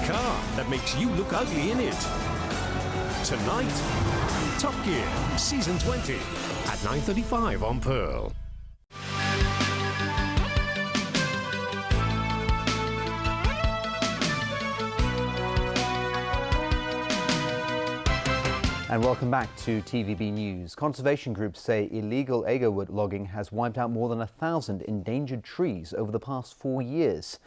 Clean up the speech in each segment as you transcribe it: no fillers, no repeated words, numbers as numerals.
car that makes you look ugly in it. Tonight, Top Gear Season 20 at 9:35 on Pearl. And welcome back to TVB News. Conservation groups say illegal agarwood logging has wiped out more than 1,000 endangered trees over the past 4 years.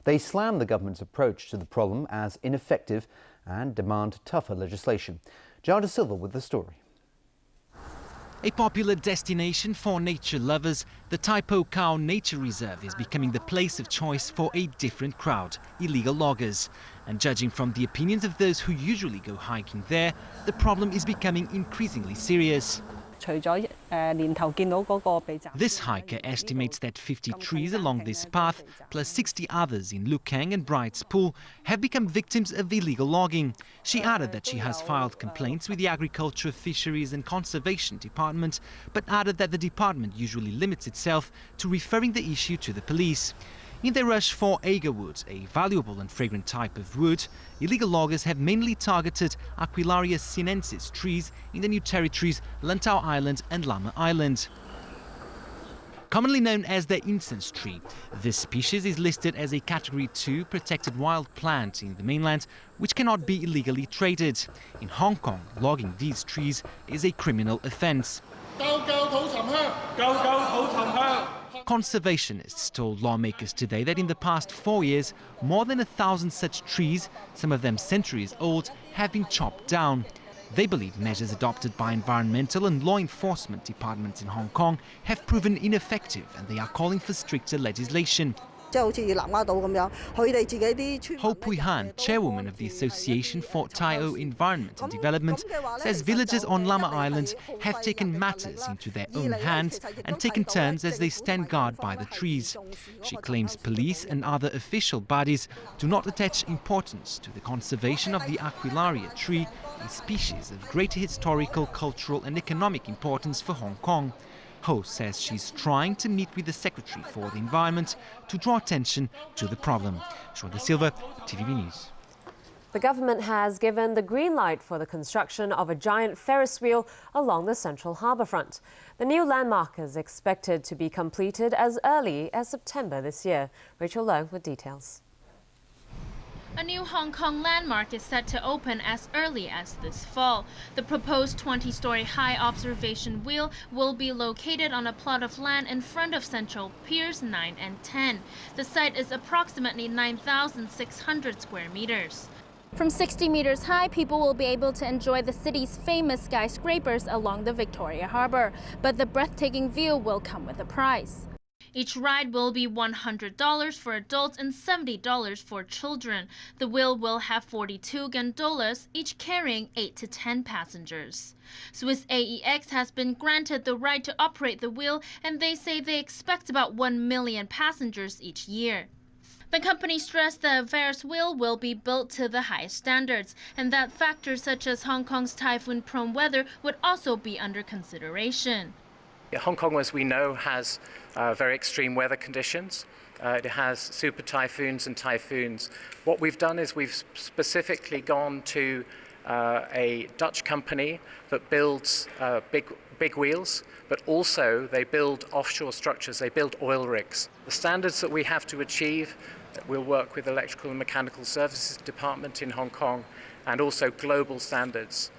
They slam the government's approach to the problem as ineffective and demand tougher legislation. Jada Silva with the story. A popular destination for nature lovers, the Tai Po Khao Nature Reserve is becoming the place of choice for a different crowd, illegal loggers. And judging from the opinions of those who usually go hiking there, the problem is becoming increasingly serious. This hiker estimates that 50 trees along this path, plus 60 others in Lukang and Bright's Pool, have become victims of illegal logging. She added that she has filed complaints with the Agriculture, Fisheries and Conservation Department, but added that the department usually limits itself to referring the issue to the police. In their rush for agarwood, a valuable and fragrant type of wood, illegal loggers have mainly targeted Aquilaria sinensis trees in the new territories Lantau Island and Lama Island. Commonly known as the incense tree, this species is listed as a Category 2 protected wild plant in the mainland, which cannot be illegally traded. In Hong Kong, logging these trees is a criminal offence. Conservationists told lawmakers today that in the past 4 years, more than 1,000 such trees, some of them centuries old, have been chopped down. They believe measures adopted by environmental and law enforcement departments in Hong Kong have proven ineffective, and they are calling for stricter legislation. Ho Pui Han, chairwoman of the Association for Tai O Environment and Development, says villagers on Lama Island have taken matters into their own hands and taken turns as they stand guard by the trees. She claims police and other official bodies do not attach importance to the conservation of the Aquilaria tree, a species of great historical, cultural and economic importance for Hong Kong. Ho says she's trying to meet with the Secretary for the Environment to draw attention to the problem. Jada Silva, TVB News. The government has given the green light for the construction of a giant Ferris wheel along the central harbourfront. The new landmark is expected to be completed as early as September this year. Rachel Lowe with details. A new Hong Kong landmark is set to open as early as this fall. The proposed 20-story high observation wheel will be located on a plot of land in front of Central Piers 9 and 10. The site is approximately 9,600 square meters. From 60 meters high, people will be able to enjoy the city's famous skyscrapers along the Victoria Harbour. But the breathtaking view will come with a price. Each ride will be $100 for adults and $70 for children. The wheel will have 42 gondolas, each carrying 8 to 10 passengers. Swiss AEX has been granted the right to operate the wheel, and they say they expect about 1 million passengers each year. The company stressed the Ferris wheel will be built to the highest standards, and that factors such as Hong Kong's typhoon-prone weather would also be under consideration. Hong Kong, as we know, has very extreme weather conditions. It has super typhoons and typhoons. What we've done is we've specifically gone to a Dutch company that builds big wheels, but also they build offshore structures, they build oil rigs. The standards that we have to achieve, we'll work with the Electrical and Mechanical Services Department in Hong Kong, and also global standards.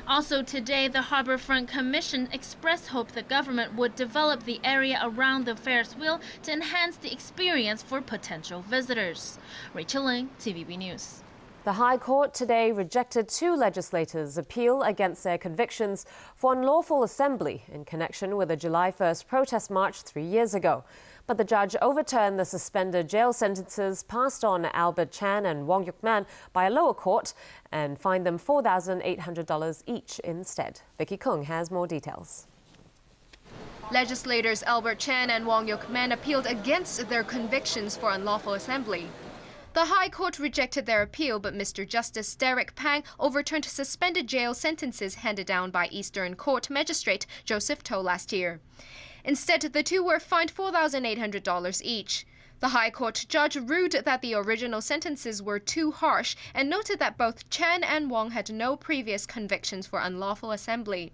Also today, the Harbourfront Commission expressed hope the government would develop the area around the Ferris wheel to enhance the experience for potential visitors. Rachel Ling, TVB News. The High Court today rejected 2 legislators' appeal against their convictions for unlawful assembly in connection with a July 1st protest march 3 years ago. But the judge overturned the suspended jail sentences passed on Albert Chan and Wong Yuk Man by a lower court and fined them $4,800 each instead. Vicky Kung has more details. Legislators Albert Chan and Wong Yuk Man appealed against their convictions for unlawful assembly. The High Court rejected their appeal, but Mr. Justice Derek Pang overturned suspended jail sentences handed down by Eastern Court Magistrate Joseph To last year. Instead, the two were fined $4,800 each. The High Court judge ruled that the original sentences were too harsh and noted that both Chen and Wong had no previous convictions for unlawful assembly.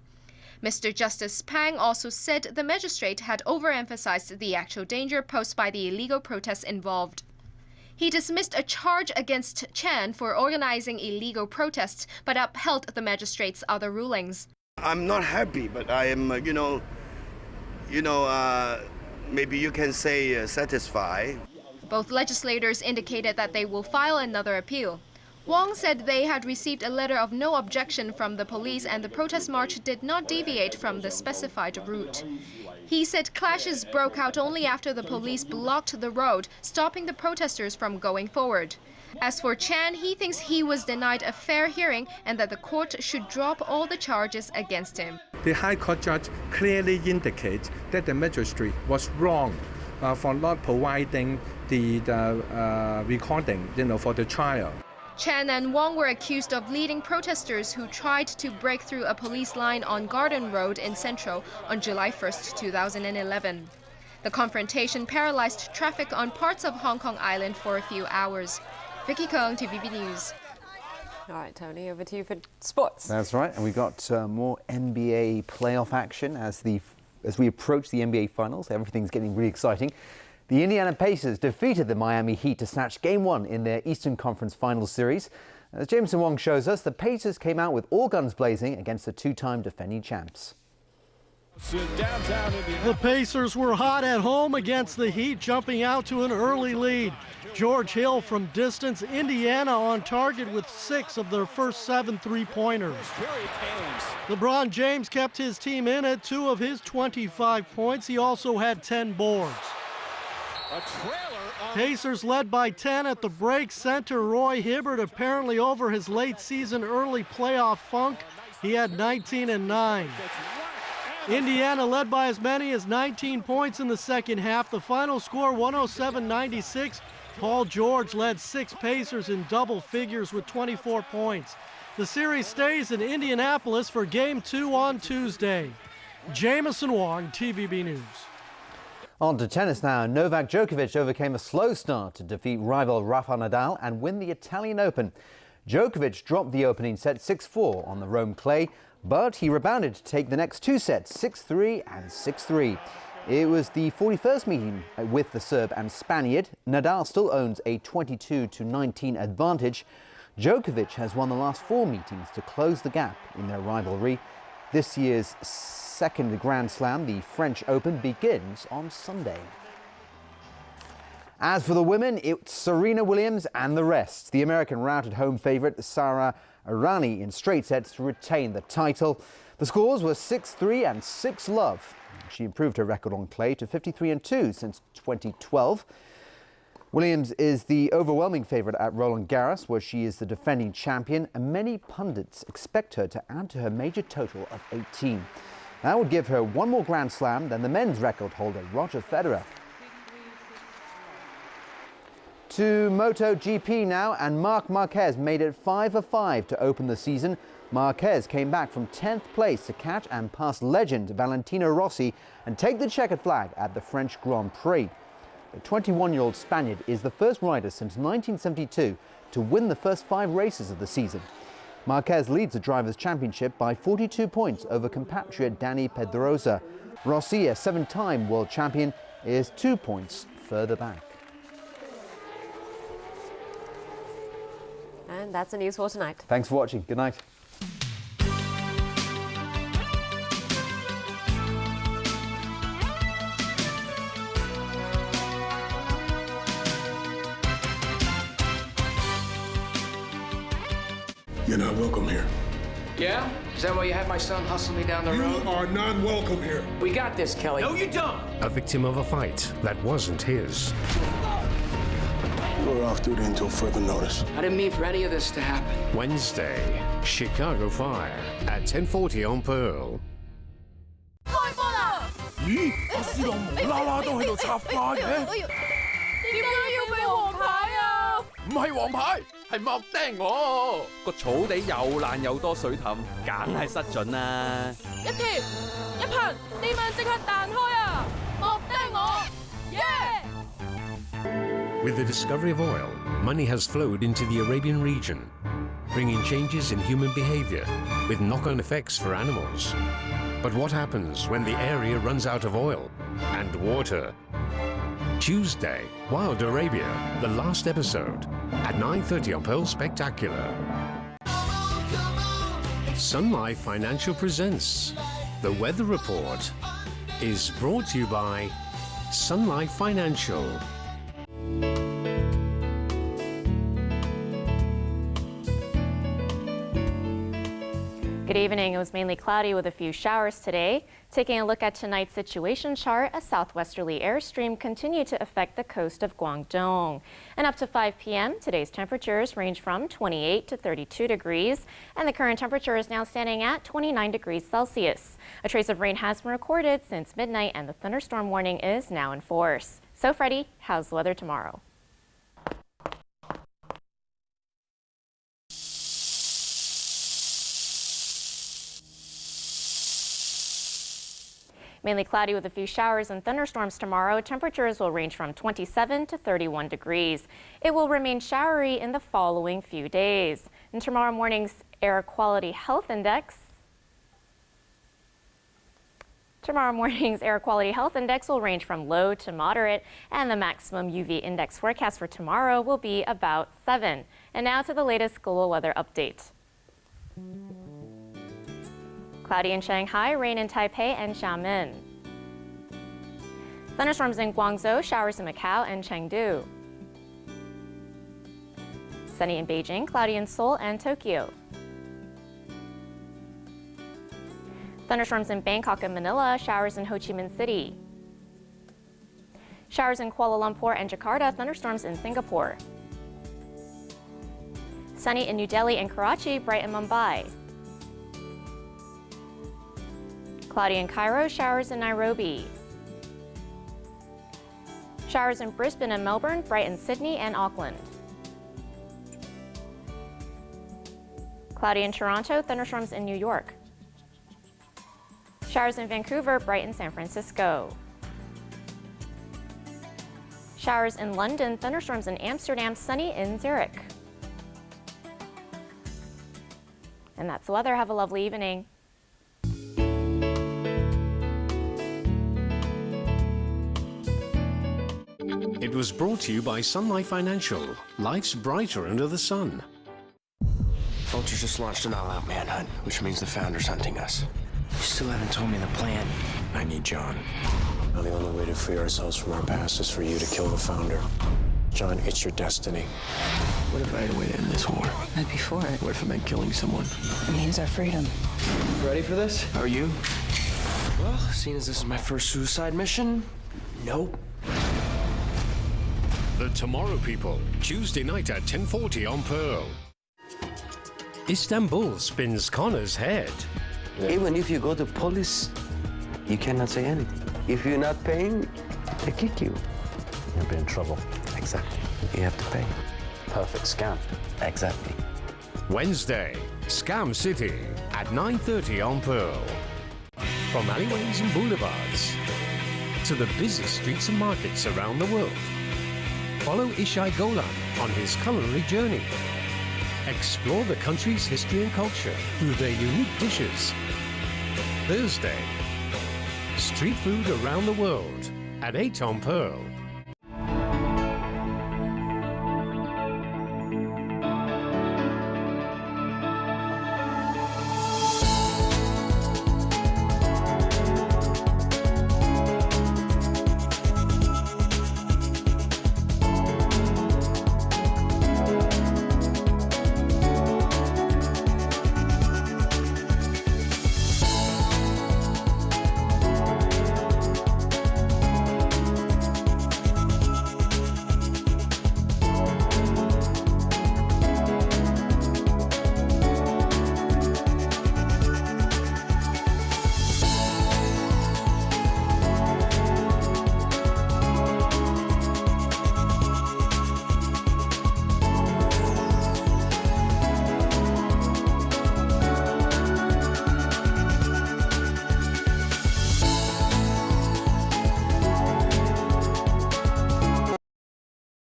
Mr. Justice Pang also said the magistrate had overemphasized the actual danger posed by the illegal protests involved. He dismissed a charge against Chen for organizing illegal protests, but upheld the magistrate's other rulings. I'm not happy, but I am, maybe you can say satisfied. Both legislators indicated that they will file another appeal. Wong said they had received a letter of no objection from the police and the protest march did not deviate from the specified route. He said clashes broke out only after the police blocked the road, stopping the protesters from going forward. As for Chan, he thinks he was denied a fair hearing and that the court should drop all the charges against him. The High Court judge clearly indicates that the magistrate was wrong for not providing the recording, for the trial. Chen and Wong were accused of leading protesters who tried to break through a police line on Garden Road in Central on July 1, 2011. The confrontation paralyzed traffic on parts of Hong Kong Island for a few hours. Vicky Kong, TVB News. All right, Tony, over to you for sports. That's right, and we've got more NBA playoff action as we approach the NBA Finals. Everything's getting really exciting. The Indiana Pacers defeated the Miami Heat to snatch Game 1 in their Eastern Conference Finals series. As Jameson Wong shows us, the Pacers came out with all guns blazing against the two-time defending champs. The Pacers were hot at home against the Heat, jumping out to an early lead. George Hill from distance, Indiana on target with 6 of their first 7 three-pointers. LeBron James kept his team in at 2 of his 25 points. He also had 10 boards. Pacers led by 10 at the break. Center Roy Hibbert apparently over his late season early playoff funk. He had 19 and 9. Indiana led by as many as 19 points in the second half. The final score 107-96. Paul George led 6 Pacers in double figures with 24 points. The series stays in Indianapolis for Game 2 on Tuesday. Jameson Wong, TVB News. On to tennis now. Novak Djokovic overcame a slow start to defeat rival Rafa Nadal and win the Italian Open. Djokovic dropped the opening set 6-4 on the Rome clay, but he rebounded to take the next 2 sets 6-3 and 6-3. It was the 41st meeting with the Serb and Spaniard. Nadal still owns a 22-19 advantage. Djokovic has won the last 4 meetings to close the gap in their rivalry. This year's second Grand Slam, the French Open, begins on Sunday. As for the women, it's Serena Williams and the rest. The American routed home favourite Sara Errani in straight sets to retain the title. The scores were 6-3 and 6-love. She improved her record on clay to 53-2 since 2012. Williams is the overwhelming favourite at Roland Garros, where she is the defending champion, and many pundits expect her to add to her major total of 18. That would give her 1 more Grand Slam than the men's record holder, Roger Federer. To MotoGP now, and Marc Marquez made it 5 of 5 to open the season. Marquez came back from 10th place to catch and pass legend Valentino Rossi and take the checkered flag at the French Grand Prix. The 21-year-old Spaniard is the first rider since 1972 to win the first 5 races of the season. Marquez leads the Drivers' Championship by 42 points over compatriot Dani Pedrosa. Rossi, a 7-time world champion, is 2 points further back. And that's the news for tonight. Thanks for watching. Good night. You're not welcome here. Yeah? Is that why you had my son hustle me down the road? You are not welcome here. We got this, Kelly. No, you don't. A victim of a fight that wasn't his. You were off duty until further notice. I didn't mean for any of this to happen. Wednesday, Chicago Fire at 10:40 on Pearl. 咦？阿斯朗無啦啦都喺度插花嘅？點解要俾黃牌啊？唔係黃牌，係莫釘我。個草地又爛又多水氹，梗係失準啦。一貼一噴，地面即刻彈開啊！莫釘我，耶！ With the discovery of oil, money has flowed into the Arabian region, bringing changes in human behavior with knock-on effects for animals. But what happens when the area runs out of oil and water? Tuesday, Wild Arabia, the last episode, at 9:30 on Pearl Spectacular. Sun Life Financial presents The Weather Report is brought to you by Sun Life Financial. Good evening. It was mainly cloudy with a few showers today. Taking a look at tonight's situation chart, a southwesterly airstream continued to affect the coast of Guangdong. And up to 5 p.m., today's temperatures range from 28 to 32 degrees, and the current temperature is now standing at 29 degrees Celsius. A trace of rain has been recorded since midnight, and the thunderstorm warning is now in force. So, Freddie, how's the weather tomorrow? Mainly cloudy with a few showers and thunderstorms tomorrow. Temperatures will range from 27 to 31 degrees. It will remain showery in the following few days. And tomorrow morning's air quality health index will range from low to moderate, and the maximum UV index forecast for tomorrow will be about 7. And now to the latest global weather update. Cloudy in Shanghai, rain in Taipei and Xiamen. Thunderstorms in Guangzhou, showers in Macau and Chengdu. Sunny in Beijing, cloudy in Seoul and Tokyo. Thunderstorms in Bangkok and Manila, showers in Ho Chi Minh City. Showers in Kuala Lumpur and Jakarta, thunderstorms in Singapore. Sunny in New Delhi and Karachi, bright in Mumbai. Cloudy in Cairo, showers in Nairobi. Showers in Brisbane and Melbourne, bright in Sydney and Auckland. Cloudy in Toronto, thunderstorms in New York. Showers in Vancouver, bright in San Francisco. Showers in London, thunderstorms in Amsterdam, sunny in Zurich. And that's the weather. Have a lovely evening. It was brought to you by Sun Life Financial. Life's brighter under the sun. Vultures just launched an all-out manhunt, which means the Founder's hunting us. You still haven't told me the plan. I need John. Now, the only way to free ourselves from our past is for you to kill the Founder. John, it's your destiny. What if I had a way to end this war? I'd be for it. What if it meant killing someone? It means our freedom. Ready for this? Are you? Well, seeing as this is my first suicide mission, nope. The Tomorrow People, Tuesday night at 10:40 on Pearl. Istanbul spins Connor's head. Even if you go to police, you cannot say anything. If you're not paying, they kick you. You'll be in trouble. Exactly. You have to pay. Perfect scam. Exactly. Wednesday, Scam City at 9:30 on Pearl. From alleyways and boulevards to the busy streets and markets around the world, follow Ishai Golan on his culinary journey. Explore the country's history and culture through their unique dishes. Thursday, street food around the world at 8 on Pearl.